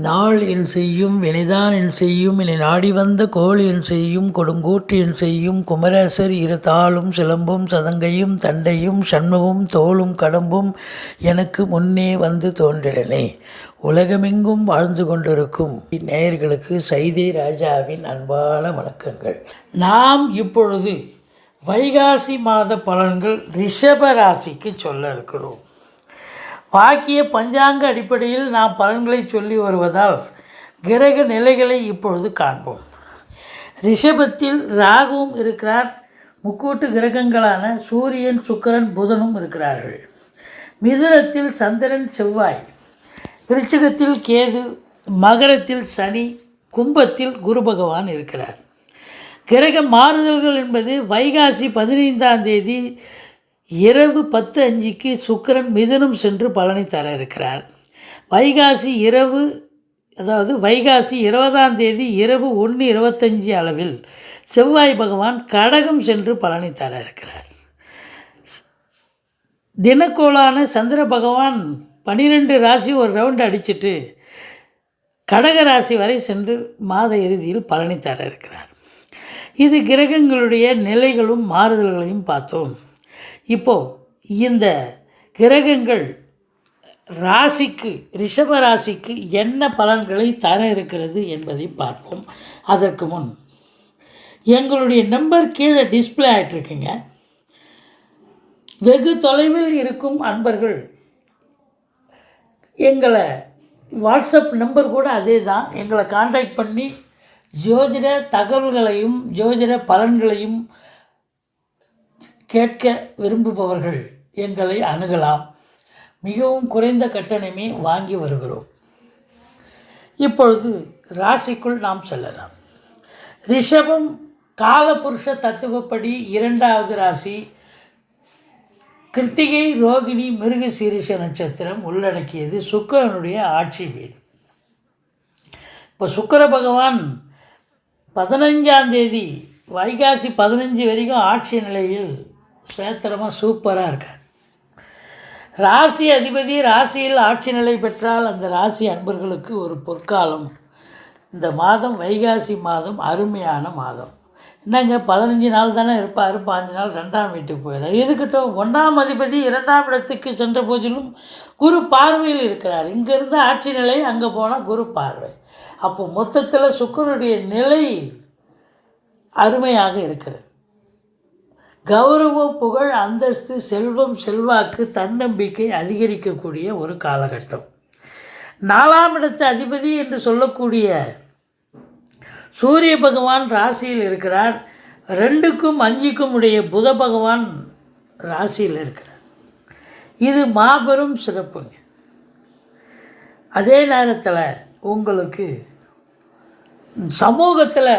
நாள் என் செய்யும் வினைதான் என் செய்யும் என்னை நாடி வந்த கோள் என் செய்யும் கொடுங்கூற்று என் செய்யும் குமரேசர் இரு தாளும் சிலம்பும் சதங்கையும் தண்டையும் சண்முகம் தோளும் கடம்பும் எனக்கு முன்னே வந்து தோன்றிடனே. உலகமெங்கும் வாழ்ந்து கொண்டிருக்கும் நேயர்களுக்கு சைதை ராஜாவின் அன்பான வணக்கங்கள். நாம் இப்பொழுது வைகாசி மாத பலன்கள் ரிஷப ராசிக்கு சொல்ல இருக்கிறோம். வாக்கிய பஞ்சாங்க அடிப்படையில் நாம் பலன்களை சொல்லி வருவதால் கிரக நிலைகளை இப்பொழுது காண்போம். ரிஷபத்தில் ராகுவும் இருக்கிறார். முக்கூட்டு கிரகங்களான சூரியன் சுக்கிரன் புதனும் இருக்கிறார்கள். மிதுனத்தில் சந்திரன் செவ்வாய், விருச்சிகத்தில் கேது, மகரத்தில் சனி, கும்பத்தில் குரு பகவான் இருக்கிறார். கிரக மாறுதல்கள் என்பது வைகாசி 15ஆம் தேதி இரவு 10:05 சுக்கிரன் மிதுனம் சென்று பலனை தர இருக்கிறார். வைகாசி 20ஆம் தேதி இரவு 1:25 அளவில் செவ்வாய் பகவான் கடகம் சென்று பலனை தர இருக்கிறார். தினக்கோளான சந்திர பகவான் 12 ராசி ஒரு ரவுண்டு அடிச்சுட்டு கடக ராசி வரை சென்று மாத இறுதியில் பலனை தர இருக்கிறார். இது கிரகங்களுடைய நிலைகளும் மாறுதல்களையும் பார்த்தோம். இப்போது இந்த கிரகங்கள் ராசிக்கு ரிஷப ராசிக்கு என்ன பலன்களை தர இருக்கிறது என்பதை பார்ப்போம். அதற்கு முன் எங்களுடைய நம்பர் கீழே டிஸ்பிளே ஆகிட்டுருக்குங்க. வெகு தொலைவில் இருக்கும் அன்பர்கள் எங்களை வாட்ஸ்அப் நம்பர் கூட அதே தான், எங்களை கான்டாக்ட் பண்ணி ஜோதிட தகவல்களையும் ஜோதிட பலன்களையும் கேட்க விரும்புபவர்கள் எங்களை அணுகலாம். மிகவும் குறைந்த கட்டணமே வாங்கி வருகிறோம். இப்பொழுது ராசிக்குள் நாம் செல்லலாம். ரிஷபம் காலபுருஷ தத்துவப்படி 2வது ராசி. கிருத்திகை, ரோகிணி, மிருகசீரிஷ நட்சத்திரம் உள்ளடக்கியது. சுக்கிரனுடைய ஆட்சி வீடு. இப்போ சுக்கிர பகவான் 15ஆம் தேதி வைகாசி 15 வரைக்கும் ஆட்சி நிலையில் சேத்திரமாக சூப்பராக இருக்கார். ராசி அதிபதி ராசியில் ஆட்சி நிலை பெற்றால் அந்த ராசி அன்பர்களுக்கு ஒரு பொற்காலம். இந்த மாதம் வைகாசி மாதம் அருமையான மாதம். என்னங்க 15 நாள் தானே இருப்பார், 5 நாள் 2ஆம் வீட்டுக்கு போயிடுறார். இருக்கட்டும், 1ஆம் அதிபதி 2ஆம் இடத்துக்கு சென்ற போதிலும் குரு பார்வையில் இருக்கிறார். இங்கேருந்து ஆட்சி நிலை, அங்கே போனால் குரு பார்வை. அப்போ மொத்தத்தில் சுக்கிரனுடைய நிலை அருமையாக இருக்கிறது. கௌரவம், புகழ், அந்தஸ்து, செல்வம், செல்வாக்கு, தன்னம்பிக்கை அதிகரிக்கக்கூடிய ஒரு காலகட்டம். 4ஆம் இடத்து அதிபதி என்று சொல்லக்கூடிய சூரிய பகவான் ராசியில் இருக்கிறார். 2க்கும் 5க்கும் உடைய புத பகவான் ராசியில் இருக்கிறார். இது மாபெரும் சிறப்புங்க. அதே நேரத்தில் உங்களுக்கு சமூகத்தில்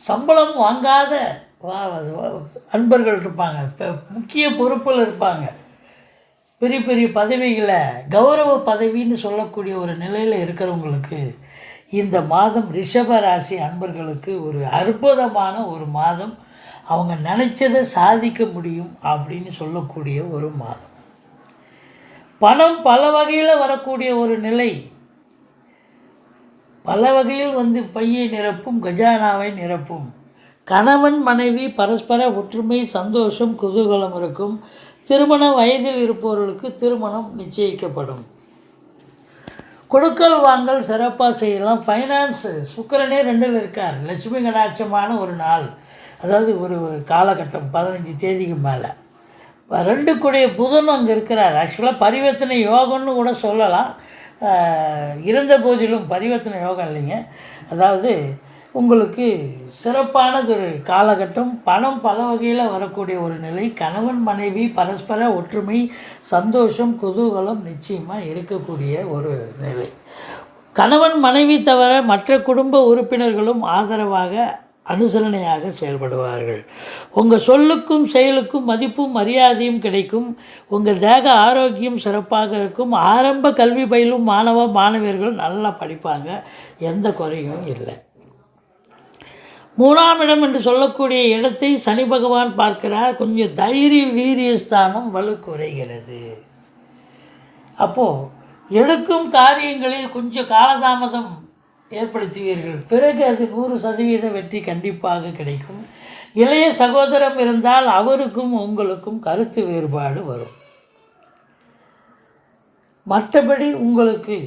சம்பளம் வாங்காத அன்பர்கள் இருப்பாங்க, முக்கிய பொறுப்பில் இருப்பாங்க, பெரிய பெரிய பதவிகளை கௌரவ பதவின்னு சொல்லக்கூடிய ஒரு நிலையில் இருக்கிறவங்களுக்கு இந்த மாதம் ரிஷப ராசி அன்பர்களுக்கு ஒரு அற்புதமான ஒரு மாதம். அவங்க நினச்சதை சாதிக்க முடியும் அப்படின்னு சொல்லக்கூடிய ஒரு மாதம். பணம் பல வகையில் வரக்கூடிய ஒரு நிலை. பல வகையில் பையை நிரப்பும், கஜானாவை நிரப்பும். கணவன் மனைவி பரஸ்பர ஒற்றுமை, சந்தோஷம், குதூகலம் இருக்கும். திருமண வயதில் இருப்பவர்களுக்கு திருமணம் நிச்சயிக்கப்படும். கொடுக்கல் வாங்கல் சிறப்பாக செய்யலாம். ஃபைனான்ஸு சுக்கிரனே 2ல் இருக்கார். லட்சுமி கடாட்சமான ஒரு நாள், அதாவது ஒரு காலகட்டம் 15 தேதிக்கு மேலே. 2க்குடைய புதனும் அங்கே இருக்கிறார். ஆக்சுவலாக பரிவர்த்தனை யோகம்னு கூட சொல்லலாம். இருந்த போதிலும் பரிவர்த்தனை யோகம் இல்லைங்க. அதாவது உங்களுக்கு சிறப்பானது ஒரு காலகட்டம். பணம் பல வகையில் வரக்கூடிய ஒரு நிலை. கணவன் மனைவி பரஸ்பர ஒற்றுமை, சந்தோஷம், குதூகலம் நிச்சயமாக இருக்கக்கூடிய ஒரு நிலை. கணவன் மனைவி தவிர மற்ற குடும்ப உறுப்பினர்களும் ஆதரவாக அனுசரணையாக செயல்படுவார்கள். உங்கள் சொல்லுக்கும் செயலுக்கும் மதிப்பும் மரியாதையும் கிடைக்கும். உங்கள் தேக ஆரோக்கியம் சிறப்பாக இருக்கும். ஆரம்ப கல்வி பயிலும் மாணவர்கள் நல்லா படிப்பாங்க, எந்த குறையும் இல்லை. 3ஆம் இடம் என்று சொல்லக்கூடிய இடத்தை சனி பகவான் பார்க்கிறார். கொஞ்சம் தைரிய வீரியஸ்தானம் வலு குறைகிறது. அப்போது எடுக்கும் காரியங்களில் கொஞ்சம் காலதாமதம் ஏற்படுத்துவீர்கள். பிறகு அது 100% வெற்றி கண்டிப்பாக கிடைக்கும். இளைய சகோதரம் இருந்தால் அவருக்கும் உங்களுக்கும் கருத்து வேறுபாடு வரும். மற்றபடி உங்களுக்கு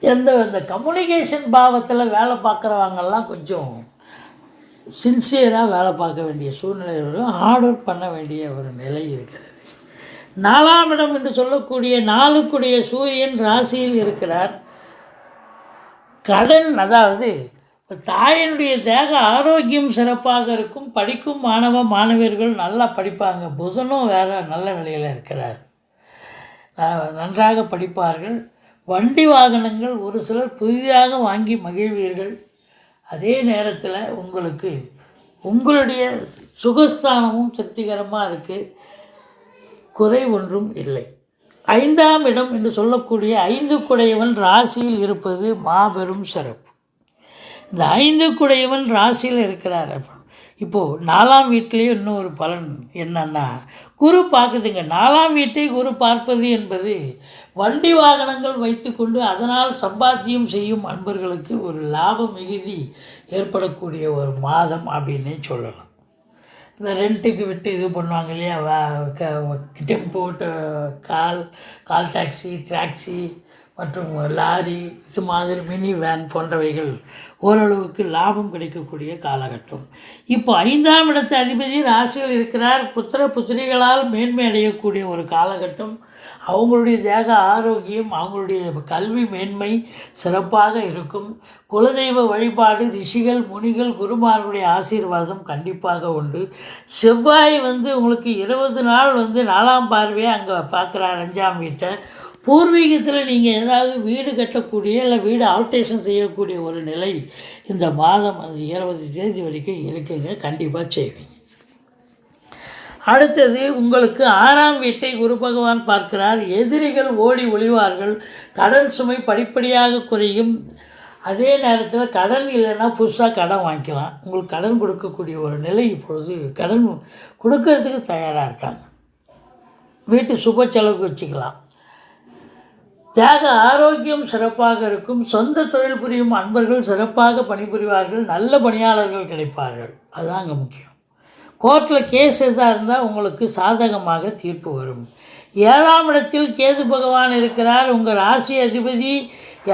இந்த கம்யூனிகேஷன் பாவத்தில் வேலை பார்க்குறவங்கெல்லாம் கொஞ்சம் சின்சியராக வேலை பார்க்க வேண்டிய சூழ்நிலை வரும். ஆர்டர் பண்ண வேண்டிய ஒரு நிலை இருக்கிறது. 4ஆம் இடம் என்று சொல்லக்கூடிய 4க்குடைய சூரியன் ராசியில் இருக்கிறார். கடன், அதாவது தாயினுடைய தேக ஆரோக்கியம் சிறப்பாக இருக்கும். படிக்கும் மாணவர்கள் நல்லா படிப்பாங்க. புதனும் வேறு நல்ல நிலையில் இருக்கிறார். நன்றாக படிப்பார்கள். வண்டி வாகனங்கள் ஒரு சிலர் புதிதாக வாங்கி மகிழ்வீர்கள். அதே நேரத்தில் உங்களுக்கு உங்களுடைய சுகஸ்தானமும் திருப்திகரமாக இருக்குது. குறை ஒன்றும் இல்லை. 5ஆம் இடம் என்று சொல்லக்கூடிய 5க்குடையவன் ராசியில் இருப்பது மாபெரும் சிறப்பு. இந்த 5க்குடையவன் ராசியில் இருக்கிறார். இப்போது 4ஆம் வீட்டிலேயும் இன்னொரு பலன் என்னன்னா, குரு பார்க்குதுங்க. 4ஆம் வீட்டை குரு பார்ப்பது என்பது வண்டி வாகனங்கள் வைத்துக்கொண்டு அதனால் சம்பாத்தியம் செய்யும் அன்பர்களுக்கு ஒரு லாப மிகுதி ஏற்படக்கூடிய ஒரு மாதம் அப்படின்னே சொல்லலாம். இந்த ரெண்ட்டுக்கு விட்டு இது பண்ணுவாங்க இல்லையா, டெம்போ, கால் டாக்ஸி மற்றும் லாரி, இது மாதிரி மினி வேன் போன்றவைகள் ஓரளவுக்கு லாபம் கிடைக்கக்கூடிய காலகட்டம். இப்போ 5ஆம் இடத்து அதிபதி ராசியில் இருக்கிறார். புத்திரிகளால் மேன்மை அடையக்கூடிய ஒரு காலகட்டம். அவங்களுடைய தேக ஆரோக்கியம், அவங்களுடைய கல்வி மேன்மை சிறப்பாக இருக்கும். குலதெய்வ வழிபாடு, ரிஷிகள், முனிகள், குருமார்களுடைய ஆசீர்வாதம் கண்டிப்பாக உண்டு. செவ்வாய் உங்களுக்கு 20 நாள் 4ஆம் பார்வையை அங்கே பார்க்குறார் 5ஆம் வீட்டை. பூர்வீகத்தில் நீங்கள் ஏதாவது வீடு கட்டக்கூடிய இல்லை வீடு ஆல்ட்ரேஷன் செய்யக்கூடிய ஒரு நிலை இந்த மாதம் 20 தேதி வரைக்கும் இருக்குங்க. கண்டிப்பாக செய்வீங்க. அடுத்தது உங்களுக்கு 6ஆம் வீட்டை குரு பகவான் பார்க்கிறார். எதிரிகள் ஓடி ஒளிவார்கள். கடன் சுமை படிப்படியாக குறையும். அதே நேரத்தில் கடன் இல்லைன்னா புதுசாக கடன் வாங்கிக்கலாம். உங்களுக்கு கடன் கொடுக்கக்கூடிய ஒரு நிலை இப்பொழுது கடன் கொடுக்கறதுக்கு தயாராக இருக்காங்க. வீட்டு சுப செலவுக்கு வச்சுக்கலாம். தேக ஆரோக்கியம் சிறப்பாக இருக்கும். சொந்த தொழில் புரியும் அன்பர்கள் சிறப்பாக பணிபுரிவார்கள். நல்ல பணியாளர்கள் கிடைப்பார்கள். அதுதான் அங்கே முக்கியம். கோர்ட்டில் கேஸ் எதாக இருந்தால் உங்களுக்கு சாதகமாக தீர்ப்பு வரும். 7ஆம் இடத்தில் கேது பகவான் இருக்கிறார். உங்கள் ராசி அதிபதி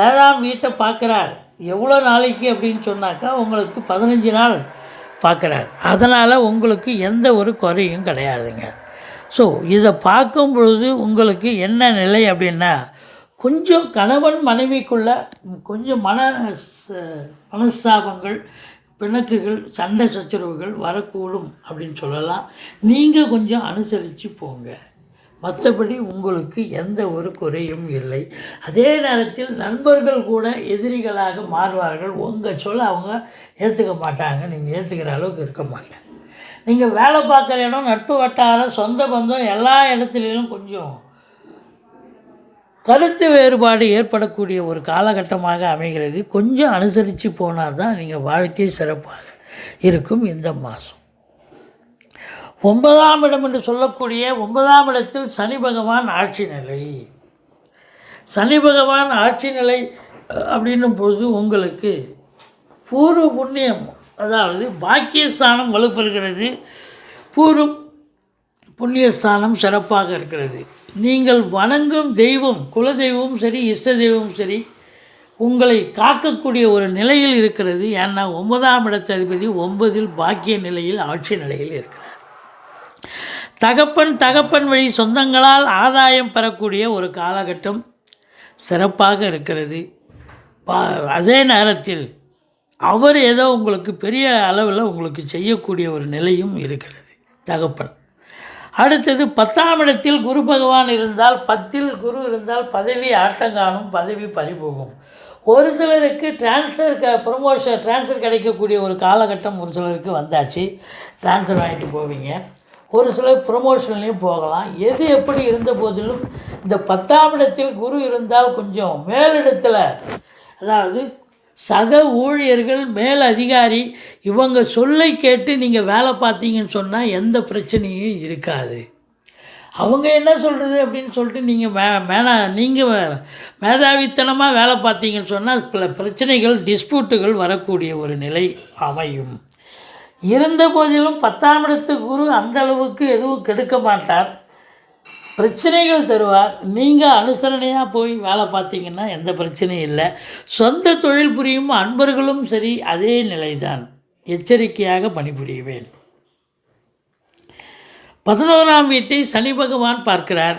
7ஆம் வீட்டை பார்க்குறார். எவ்வளோ நாளைக்கு அப்படின்னு சொன்னாக்கா உங்களுக்கு 15 நாள் பார்க்குறார். அதனால் உங்களுக்கு எந்த ஒரு குறையும் கிடையாதுங்க. ஸோ இதை பார்க்கும் பொழுது உங்களுக்கு என்ன நிலை அப்படின்னா, கொஞ்சம் கணவன் மனைவிக்குள்ள கொஞ்சம் மனஸ்தாபங்கள், பிணக்குகள், சண்டை சச்சரவுகள் வரக்கூடும் அப்படின்னு சொல்லலாம். நீங்கள் கொஞ்சம் அனுசரித்து போங்க. மற்றபடி உங்களுக்கு எந்த ஒரு குறையும் இல்லை. அதே நேரத்தில் நண்பர்கள் கூட எதிரிகளாக மாறுவார்கள். உங்கள் சொல்ல அவங்க ஏற்றுக்க மாட்டாங்க. நீங்கள் ஏற்றுக்கிற அளவுக்கு இருக்க மாட்டாங்க. நீங்கள் வேலை பார்க்குற இடம், நட்பு வட்டாரம், சொந்த பந்தம் எல்லா இடத்துலையும் கொஞ்சம் கருத்து வேறுபாடு ஏற்படக்கூடிய ஒரு காலகட்டமாக அமைகிறது. கொஞ்சம் அனுசரித்து போனால் தான் நீங்கள் வாழ்க்கை சிறப்பாக இருக்கும். இந்த மாதம் 9ஆம் இடம் என்று சொல்லக்கூடிய 9ஆம் இடத்தில் சனி பகவான் ஆட்சி நிலை. சனி பகவான் ஆட்சி நிலை அப்படின்னும் பொழுது உங்களுக்கு பூர்வ புண்ணியம், அதாவது பாக்கியஸ்தானம் வலுப்பெறுகிறது. பூர்வ புண்ணியஸ்தானம் சிறப்பாக இருக்கிறது. நீங்கள் வணங்கும் தெய்வம், குலதெய்வமும் சரி, இஷ்ட தெய்வமும் சரி, உங்களை காக்கக்கூடிய ஒரு நிலையில் இருக்கிறது. ஏன்னா 9ஆம் இடத்து அதிபதி 9இல் பாக்கிய நிலையில் ஆட்சி நிலையில் இருக்கிறார். தகப்பன் வழி சொந்தங்களால் ஆதாயம் பெறக்கூடிய ஒரு காலகட்டம் சிறப்பாக இருக்கிறது. அதே நேரத்தில் அவர் ஏதோ உங்களுக்கு பெரிய அளவில் உங்களுக்கு செய்யக்கூடிய ஒரு நிலையும் இருக்கிறது தகப்பன். அடுத்தது 10ஆம் இடத்தில் குரு பகவான் இருந்தால், 10இல் குரு இருந்தால் பதவி ஆட்டங்காணும், பதவி பறிபோகும். ஒரு சிலருக்கு ட்ரான்ஸ்ஃபர் கிடைக்கக்கூடிய ஒரு காலகட்டம் ஒரு சிலருக்கு வந்தாச்சு. ட்ரான்ஸ்ஃபர் வாங்கிட்டு போவீங்க. ஒரு சிலர் ப்ரொமோஷன்லேயும் போகலாம். எது எப்படி இருந்த போதிலும் இந்த 10ஆம் இடத்தில் குரு இருந்தால் கொஞ்சம் மேலிடத்தில், அதாவது சக ஊழியர்கள், மேல் அதிகாரி இவங்க சொல்லை கேட்டு நீங்கள் வேலை பார்த்தீங்கன்னு சொன்னால் எந்த பிரச்சனையும் இருக்காது. அவங்க என்ன சொல்கிறது அப்படின்னு சொல்லிட்டு நீங்கள் மேதாவித்தனமாக வேலை பார்த்தீங்கன்னு சொன்னால் பல பிரச்சனைகள், டிஸ்பியூட்டுகள் வரக்கூடிய ஒரு நிலை அமையும். இருந்த போதிலும் 10ஆம் இடத்து குரு அந்த அளவுக்கு எதுவும் கெடுக்க மாட்டார், பிரச்சனைகள் தருவார். நீங்கள் அனுசரணையாக போய் வேலை பார்த்தீங்கன்னா எந்த பிரச்சனையும் இல்லை. சொந்த தொழில் புரியும் அன்பர்களும் சரி அதே நிலைதான். எச்சரிக்கையாக பணிபுரிய வேண்டும். 11ஆம் வீட்டை சனி பகவான் பார்க்கிறார்.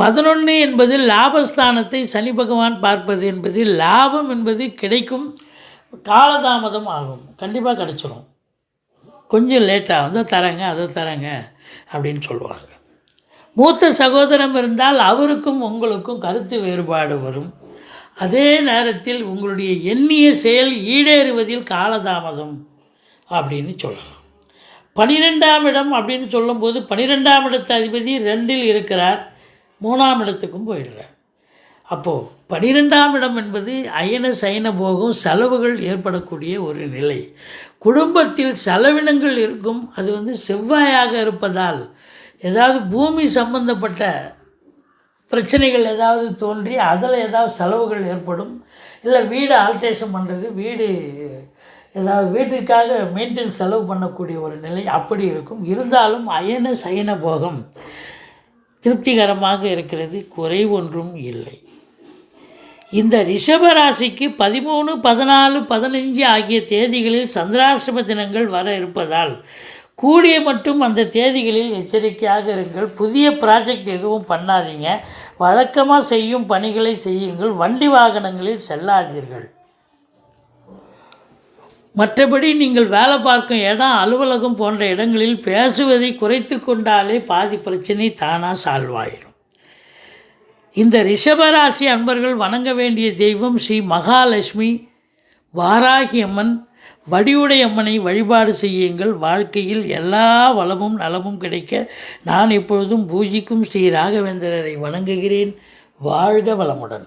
11 என்பது லாபஸ்தானத்தை சனி பகவான் பார்ப்பது என்பது லாபம் என்பது கிடைக்கும், காலதாமதம் ஆகும். கண்டிப்பாக கிடச்சிரும், கொஞ்சம் லேட்டாக வந்து தரேங்க அதை தரேங்க அப்படின்னு சொல்லுவாங்க. மூத்த சகோதரம் இருந்தால் அவருக்கும் உங்களுக்கும் கருத்து வேறுபாடு வரும். அதே நேரத்தில் உங்களுடைய எண்ணிய செயல் ஈடேறுவதில் காலதாமதம் அப்படின்னு சொல்லலாம். 12ஆம் இடம் அப்படின்னு சொல்லும்போது 12ஆம் இடத்து அதிபதி 2இல் இருக்கிறார், 3ஆம் இடத்துக்கும் போயிடுறார். அப்போது 12ஆம் இடம் என்பது அயன சயன போகம், செலவுகள் ஏற்படக்கூடிய ஒரு நிலை. குடும்பத்தில் செலவினங்கள் இருக்கும். அது செவ்வாயாக இருப்பதால் ஏதாவது பூமி சம்பந்தப்பட்ட பிரச்சனைகள் ஏதாவது தோன்றி அதில் ஏதாவது செலவுகள் ஏற்படும். இல்லை வீடு ஆல்ட்ரேஷன் பண்ணுறது, ஏதாவது வீட்டுக்காக மெயின்டெனன்ஸ் செலவு பண்ணக்கூடிய ஒரு நிலை அப்படி இருக்கும். இருந்தாலும் அயன சயன போகம் திருப்திகரமாக இருக்கிறது, குறை ஒன்றும் இல்லை. இந்த ரிஷபராசிக்கு 13, 14, 15 ஆகிய தேதிகளில் சந்திராஷ்டம தினங்கள் வர இருப்பதால் கூடிய மட்டும் அந்த தேதிகளில் எச்சரிக்கையாக இருங்கள். புதிய ப்ராஜெக்ட் எதுவும் பண்ணாதீங்க. வழக்கமாக செய்யும் பணிகளை செய்யுங்கள். வண்டி வாகனங்களில் செல்லாதீர்கள். மற்றபடி நீங்கள் வேலை பார்க்கும் இடம், அலுவலகம் போன்ற இடங்களில் பேசுவதை குறைத்து கொண்டாலே பாதி பிரச்சனை தானாக சால்வ் ஆகிடும். இந்த ரிஷபராசி அன்பர்கள் வணங்க வேண்டிய தெய்வம் ஸ்ரீ மகாலட்சுமி, வாராகி அம்மன், வடிவுடை அம்மனை வழிபாடு செய்யுங்கள். வாழ்க்கையில் எல்லா வளமும் நலமும் கிடைக்க நான் எப்பொழுதும் பூஜிக்கும் ஸ்ரீ ராகவேந்திரரை வணங்குகிறேன். வாழ்க வளமுடன்.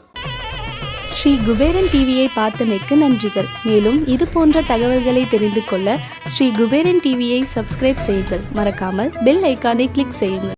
ஸ்ரீ குபேரன் டிவியை பார்த்தமைக்கு நன்றிகள். மேலும் இது போன்ற தகவல்களை தெரிந்து கொள்ள ஸ்ரீ குபேரன் டிவியை சப்ஸ்கிரைப் செய்யுங்கள். மறக்காமல் பெல் ஐக்கானை கிளிக் செய்யுங்கள்.